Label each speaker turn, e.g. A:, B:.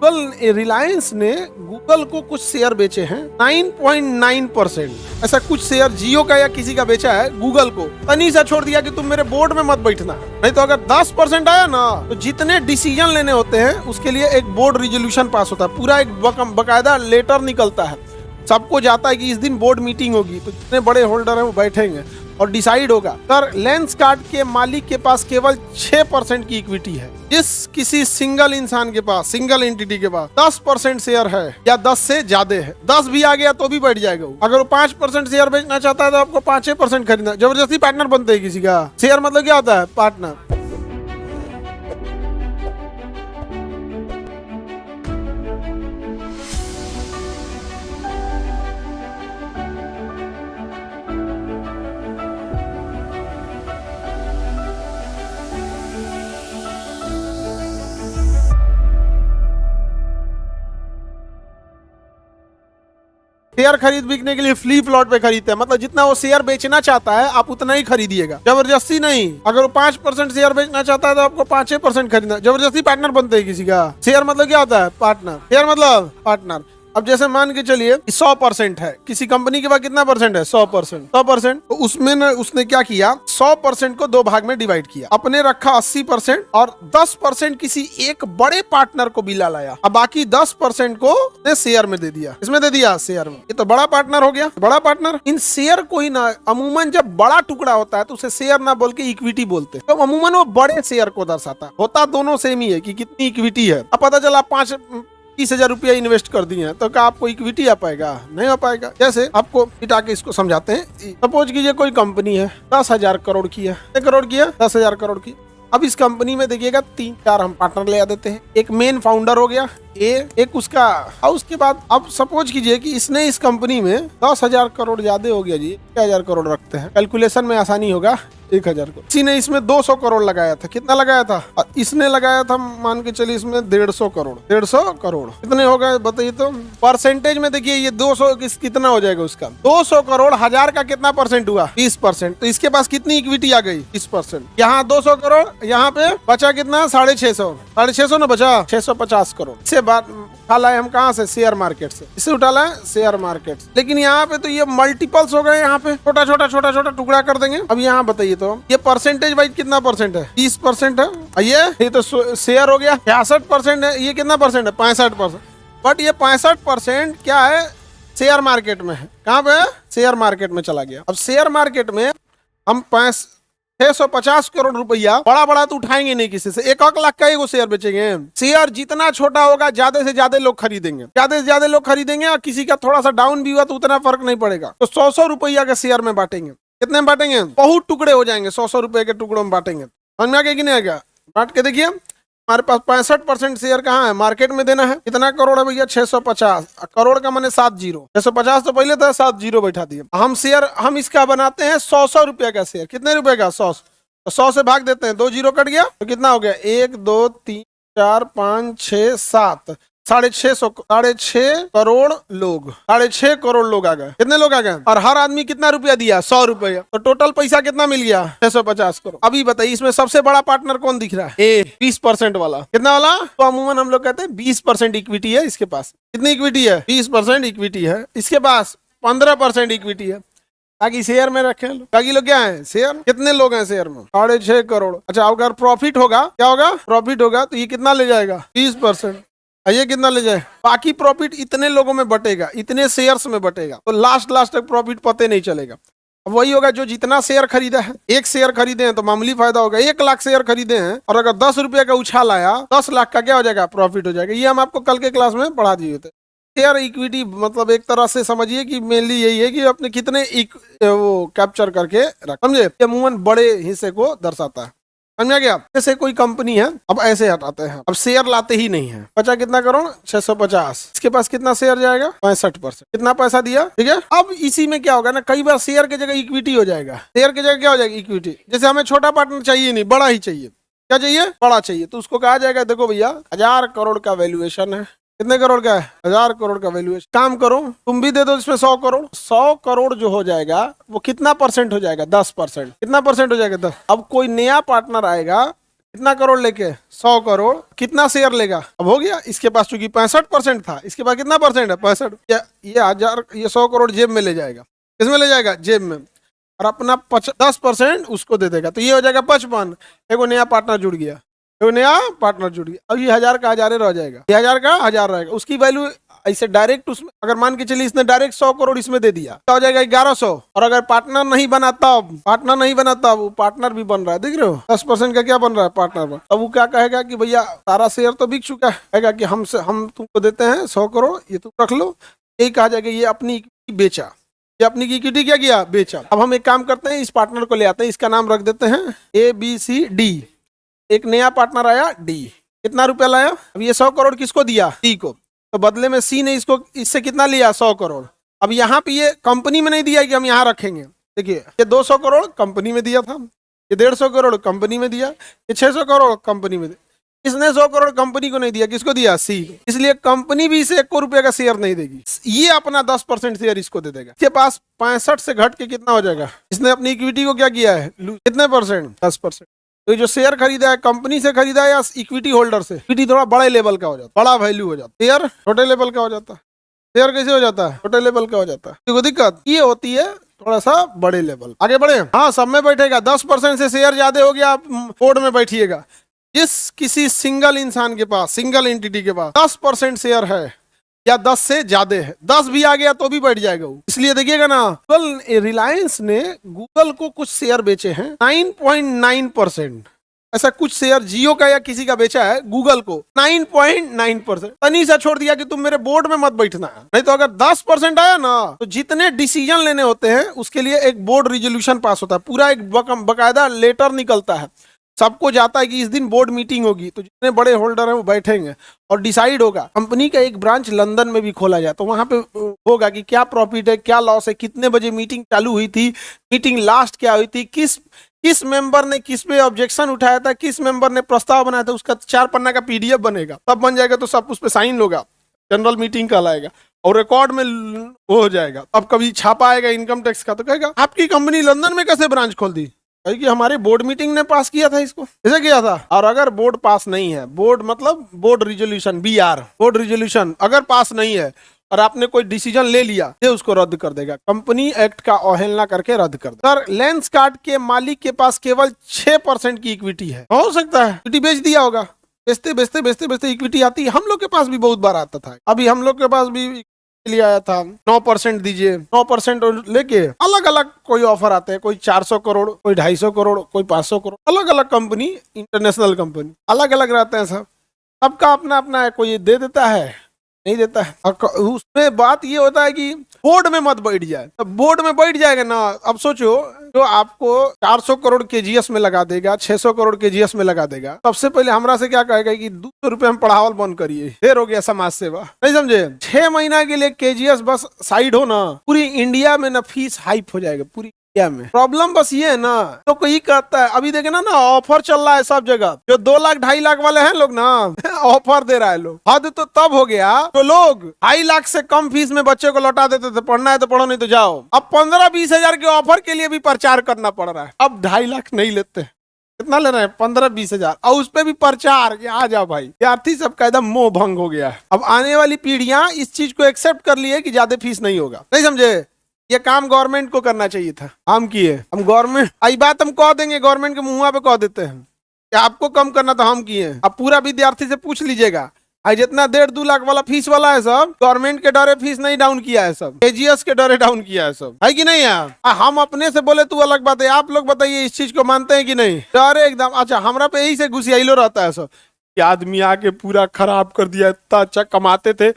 A: रिलायंस ने गूगल को कुछ शेयर बेचे हैं 9.9%। ऐसा कुछ शेयर जियो का या किसी का बेचा है गूगल को, तनी सा छोड़ दिया कि तुम मेरे बोर्ड में मत बैठना, नहीं तो अगर 10% आया ना तो जितने डिसीजन लेने होते हैं उसके लिए एक बोर्ड रिजोल्यूशन पास होता है, पूरा एक बकायदा लेटर निकलता है, सबको जाता है कि इस दिन बोर्ड मीटिंग होगी, तो जितने बड़े होल्डर हैं वो बैठेंगे और डिसाइड होगा। सर लेंसकार्ट के मालिक के पास केवल 6% की इक्विटी है। जिस किसी सिंगल इंसान के पास, सिंगल एंटिटी के पास 10% शेयर है या 10 से ज्यादा है, 10 भी आ गया तो भी बैठ जाएगा वो। अगर वो 5% शेयर बेचना चाहता है तो आपको 5% खरीदना, जबरदस्ती पार्टनर बनते हैं किसी का। शेयर मतलब क्या होता है? पार्टनर। शेयर खरीद बिकने के लिए फ्री फ्लॉट पे खरीदते हैं, मतलब जितना वो शेयर बेचना चाहता है आप उतना ही खरीदिएगा, जबरदस्ती नहीं। अगर वो 5% शेयर बेचना चाहता है तो आपको 5% खरीदना, जबरदस्ती पार्टनर बनते हैं किसी का। शेयर मतलब क्या होता है? पार्टनर। शेयर मतलब पार्टनर। अब जैसे मान के चलिए 100% है, किसी कंपनी के पास कितना परसेंट है? 100%। तो उसमें न उसने क्या किया, 100% को 2 भाग में डिवाइड किया, अपने रखा 80% और 10% किसी एक बड़े पार्टनर को बिला लाया, अब बाकी 10% को शेयर में दे दिया। इसमें दे दिया शेयर में, ये तो बड़ा पार्टनर हो गया। बड़ा पार्टनर इन शेयर को ही ना, अमूमन जब बड़ा टुकड़ा होता है तो उसे शेयर ना बोल के इक्विटी बोलते हैं, तो अमूमन वो बड़े शेयर को दर्शाता है। होता दोनों सेम ही है कि कितनी इक्विटी है। अब पता चला 30,000 रुपया इन्वेस्ट कर दिए हैं तो क्या आपको इक्विटी आ पाएगा? नहीं आ पाएगा। जैसे आपको इटा के इसको समझाते हैं। सपोज कीजिए कोई कंपनी है 10,000 करोड़ की है, 1 करोड़ की है, 10,000 करोड़ की। अब इस कंपनी में देखिएगा 3-4 हम पार्टनर ले आ देते हैं। एक मेन फाउंडर हो गया एक उसका, और उसके बाद अब सपोज कीजिए कि इसने इस कंपनी में 10,000 करोड़ ज्यादा हो गया जी, 1,000 करोड़ रखते हैं, कैलकुलेशन में आसानी होगा 1,000 को। किसी ने इसमें 200 करोड़ लगाया था, कितना लगाया था? इसने लगाया था मान के चलिए इसमें 150 करोड़। 150 करोड़ कितने हो गए बताइए तो? परसेंटेज में देखिए ये 200 कितना हो जाएगा उसका? 200 करोड़ 1000 का कितना परसेंट हुआ? 20%। तो इसके पास कितनी इक्विटी आ गई? 20%। यहाँ 200 करोड़, यहाँ पे बचा कितना? 650 ना बचा 650 करोड़। इससे बात उठाला है हम कहाँ से? शेयर मार्केट से। इससे उठाला है शेयर मार्केट से। लेकिन यहाँ पे तो ये मल्टीपल्स हो गए, यहाँ पे छोटा छोटा टुकड़ा कर देंगे। अब यहाँ बताइए तो ये परसेंटेज वाइज कितना परसेंट है? 20% है। ये तो शेयर हो गया 66% है। ये कितना परसेंट है? 65%। बट ये 65% क्या है? शेयर मार्केट में है। कहाँ पे? शेयर मार्केट में चला गया। अब शेयर मार्केट में हम 650 करोड़ रुपया बड़ा तो उठाएंगे नहीं किसी से, 1 लाख का एगो शेयर बेचेंगे। शेयर जितना छोटा होगा ज्यादा से ज्यादा लोग खरीदेंगे, ज्यादा से ज्यादा लोग खरीदेंगे, और किसी का थोड़ा सा डाउन भी हुआ तो उतना फर्क नहीं पड़ेगा। तो 100 रुपया के शेयर में बांटेंगे। कितने में बांटेंगे? बहुत टुकड़े हो जाएंगे, 100 रुपए के टुकड़ों में बांटेंगे। समझ में आ गया कि नहीं आ गया? बांट के देखिए हमारे पास 65% शेयर कहाँ है? मार्केट में देना है। कितना करोड़ है भैया? 650 करोड़ का मैंने 7 जीरो, 650 तो पहले था, 7 जीरो बैठा दिए। हम शेयर हम इसका बनाते हैं 100 रुपया का शेयर। कितने रुपए का? 100। तो 100 से भाग देते हैं, 2 जीरो कट गया तो कितना हो गया? 1 2 3 4 5 6 7 6.5 करोड़ लोग, 6.5 करोड़ लोग आ गए। कितने लोग आ गए? और हर आदमी कितना रुपया दिया? 100 रुपया। तो टोटल पैसा कितना मिल गया? 650 करोड़। अभी बताइए इसमें सबसे बड़ा पार्टनर कौन दिख रहा है? 20% वाला। कितना वाला? तो अमूमन हम लोग कहते हैं 20% इक्विटी है इसके पास। कितनी इक्विटी है? 20% इक्विटी है। इसके पास 15% इक्विटी है। बाकी शेयर में रखे लोग। बाकी लोग क्या है? शेयर। कितने लोग हैं शेयर में? 6.5 करोड़। अच्छा अगर प्रॉफिट होगा, क्या होगा? प्रॉफिट होगा तो ये कितना ले जाएगा? 30%। ये कितना ले जाए? बाकी प्रॉफिट इतने लोगों में बटेगा, इतने शेयर्स में बटेगा, तो लास्ट तक प्रॉफिट पते नहीं चलेगा। अब वही होगा जो जितना शेयर खरीदा है। 1 शेयर खरीदे हैं तो मामूली फायदा होगा। 1 लाख शेयर खरीदे हैं और अगर 10 रुपए का उछाल आया, 10 लाख का क्या हो जाएगा? प्रॉफिट हो जाएगा। ये हम आपको कल के क्लास में पढ़ा दिए थे। शेयर इक्विटी मतलब एक तरह से समझिए कि मेनली यही है कि अपने कितने वो कैप्चर करके रख, समझे? ये अमूमन बड़े हिस्से को दर्शाता है। समझा गया? जैसे कोई कंपनी है, अब ऐसे हटाते हैं, अब शेयर लाते ही नहीं है। बचा कितना करोड़? 650। इसके पास कितना शेयर जाएगा? 65%। कितना पैसा दिया? ठीक है। अब इसी में क्या होगा ना, कई बार शेयर की जगह इक्विटी हो जाएगा। शेयर की जगह क्या हो जाएगी? इक्विटी। जैसे हमें छोटा पार्टनर चाहिए नहीं, बड़ा ही चाहिए। क्या चाहिए? बड़ा चाहिए। तो उसको कहा जाएगा देखो भैया 1000 करोड़ का वैल्यूएशन है। कितने करोड़ का है? 1000 करोड़ का वैल्यूएशन। काम करो तुम भी दे दो इसमें 100 करोड़। 100 करोड़ जो हो जाएगा वो कितना परसेंट हो जाएगा? 10%। कितना परसेंट हो जाएगा? 10। अब कोई नया पार्टनर आएगा, कितना करोड़ लेके 100 करोड़, कितना शेयर लेगा? अब हो गया, इसके पास चूंकि 65% था, इसके पास कितना परसेंट है? 65। ये 1000, ये 100 करोड़ जेब में ले जाएगा। किसमें ले जाएगा? जेब में। और अपना 10% उसको दे देगा, तो ये हो जाएगा 55। एगो नया पार्टनर जुड़ गया, एगो नया पार्टनर जुड़ गया। अब ये 1000 का 1000 रह जाएगा, ये 1000 का 1000 रहेगा। उसकी वैल्यू ऐसे डायरेक्ट उसमें, अगर मान के चलिए इसने डायरेक्ट 100 करोड़ इसमें दे दिया, तो हो जाएगा 1100। और अगर पार्टनर नहीं बना तब, पार्टनर नहीं बना तब, वो पार्टनर भी बन रहा है, देख रहे हो, 10% का क्या बन रहा है? पार्टनर बन। अब वो क्या कहेगा कि भैया सारा शेयर तो बिक चुका है, कहेगा कि हम तुमको देते हैं 100 करोड़, ये तुम रख लो। यही कहा जाएगा ये अपनी इक्विटी बेचा, ये अपनी इक्विटी क्या किया? बेचा। अब हम एक काम करते हैं, इस पार्टनर को ले आते हैं, इसका नाम रख देते हैं ABCD। एक नया पार्टनर आया D, कितना रुपया लाया? अब ये 100 करोड़ किसको दिया? D को। तो बदले में C ने इसको, इससे कितना लिया? 100 करोड़। अब यहाँ पे ये कंपनी में नहीं दिया कि हम यहाँ रखेंगे, देखिए ये 200 करोड़ कंपनी में दिया था, ये 150 करोड़ कंपनी में दिया, ये 600 करोड़ कंपनी में दिया। इसने 100 करोड़ कंपनी को नहीं दिया, किसको दिया? C को। इसलिए कंपनी भी इसे 1 रुपए का शेयर नहीं देगी, ये अपना 10% शेयर इसको दे देगा। इसके पास 65 से घट के कितना हो जाएगा? इसने अपनी इक्विटी को क्या किया है? कितने परसेंट? 10%। तो जो शेयर खरीदा है कंपनी से खरीदा है या इक्विटी होल्डर से? इक्विटी थोड़ा बड़े लेवल का हो जाता, बड़ा वैल्यू हो जाता, शेयर छोटे लेवल का हो जाता। शेयर कैसे हो जाता है? छोटे लेवल का हो जाता है। देखो दिक्कत ये होती है थोड़ा सा बड़े लेवल। आगे बढ़े, हाँ सब में बैठेगा। 10% से शेयर ज्यादा हो गया, आप बोर्ड में बैठिएगा। जिस किसी सिंगल इंसान के पास, सिंगल एंटिटी के पास 10% शेयर है या 10 से ज्यादा है, 10 भी आ गया तो भी बैठ जाएगा वो। इसलिए देखिएगा ना, गूगल, रिलायंस ने गूगल को कुछ शेयर बेचे हैं 9.9%। ऐसा कुछ शेयर जियो का या किसी का बेचा है गूगल को 9.9%। तनी सा छोड़ दिया कि तुम मेरे बोर्ड में मत बैठना, नहीं तो अगर 10% आया ना, तो जितने डिसीजन लेने होते हैं उसके लिए एक बोर्ड रिजोल्यूशन पास होता है, पूरा एक बकायदा लेटर निकलता है, सबको जाता है कि इस दिन बोर्ड मीटिंग होगी, तो जितने बड़े होल्डर हैं वो बैठेंगे और डिसाइड होगा। कंपनी का एक ब्रांच लंदन में भी खोला जाए, तो वहां पे होगा कि क्या प्रॉफिट है, क्या लॉस है, कितने बजे मीटिंग चालू हुई थी, मीटिंग लास्ट क्या हुई थी, किस मेंबर ने किस पे ऑब्जेक्शन उठाया था, किस मेंबर ने प्रस्ताव बनाया था, उसका 4 पन्ना का PDF बनेगा, तब बन जाएगा तो सब उस पर साइन होगा, जनरल मीटिंग कहलाएगा और रिकॉर्ड में वो हो जाएगा। अब कभी छापा आएगा इनकम टैक्स का, तो कहेगा आपकी कंपनी लंदन में कैसे ब्रांच खोल दी? कि हमारी बोर्ड मीटिंग ने पास किया था इसको, ऐसे किया था। और अगर बोर्ड पास नहीं है, बोर्ड मतलब board resolution, BR, board resolution अगर पास नहीं है और आपने कोई डिसीजन ले लिया, ये उसको रद्द कर देगा, कंपनी एक्ट का अवहेलना करके रद्द कर देगा। सर लेंसकार्ट के मालिक के पास केवल 6% की इक्विटी है, हो सकता है इक्विटी बेच दिया होगा, बेचते बेचते बेचते बेचते इक्विटी आती है। हम लोग के पास भी बहुत बार आता था, अभी हम लोग के पास भी लिए आया था 9% दीजिए, 9% लेके अलग अलग कोई ऑफर आते हैं, कोई 400 करोड़, कोई 250 करोड़, कोई 500 करोड़, अलग अलग कंपनी, इंटरनेशनल कंपनी अलग अलग रहते हैं सब, सबका अपना अपना है, कोई दे देता है नहीं देता है। उसमें बात ये होता है कि बोर्ड में मत बैठ जाए, तो बोर्ड में बैठ जाएगा ना, अब सोचो जो आपको 400 करोड़ KGS में लगा देगा, 600 करोड़ KGS में लगा देगा, सबसे पहले हमरा से क्या कहेगा कि 200 रुपए हम पढ़ावल बंद करिए, देर हो गया समाज सेवा, नहीं समझे। 6 महीना के लिए KGS बस साइड हो ना, पूरी इंडिया में ना फीस हाइप हो जाएगा, पूरी में। प्रॉब्लम बस ये है ना, तो कोई कहता है, अभी देखे ना ऑफर चल रहा है सब जगह, जो 2 लाख 2.5 लाख वाले हैं लोग ना ऑफर दे रहा है लोग। हद तो तब हो गया तो लोग 2.5 लाख से कम फीस में बच्चे को लौटा देते थे, पढ़ना है तो पढ़ो नहीं तो जाओ। अब 15-20 हजार के ऑफर के लिए भी प्रचार करना पड़ रहा है। अब 2.5 लाख नहीं लेते, कितना ले रहे हैं? 15-20 हजार, और उस पर भी प्रचार कि आ जाओ भाई। विद्यार्थी सबका एकदम मोह भंग हो गया है। अब आने वाली पीढ़ियां इस चीज को एक्सेप्ट कर ली है कि ज्यादा फीस नहीं होगा, नहीं समझे। ये काम गवर्नमेंट को करना चाहिए था, हम किए। हम गवर्नमेंट, आई बात हम कह देंगे, गवर्नमेंट के मुंह पे कह देते हैं कि आपको कम करना था, हम किए। अब पूरा विद्यार्थी से पूछ लीजिएगा, जितना 1.5-2 लाख वाला फीस वाला है सब गवर्नमेंट के डरे फीस नहीं डाउन किया है, सब KGS के डरे डाउन किया है, सब है कि नहीं है। हम अपने से बोले तो अलग बात है, आप लोग बताइए इस चीज को मानते हैं कि नहीं? डरे एकदम। अच्छा, हमरा पे यही से घुसियाइलो रहता है सब कि आदमी आके पूरा खराब कर दिया, इतना अच्छा कमाते थे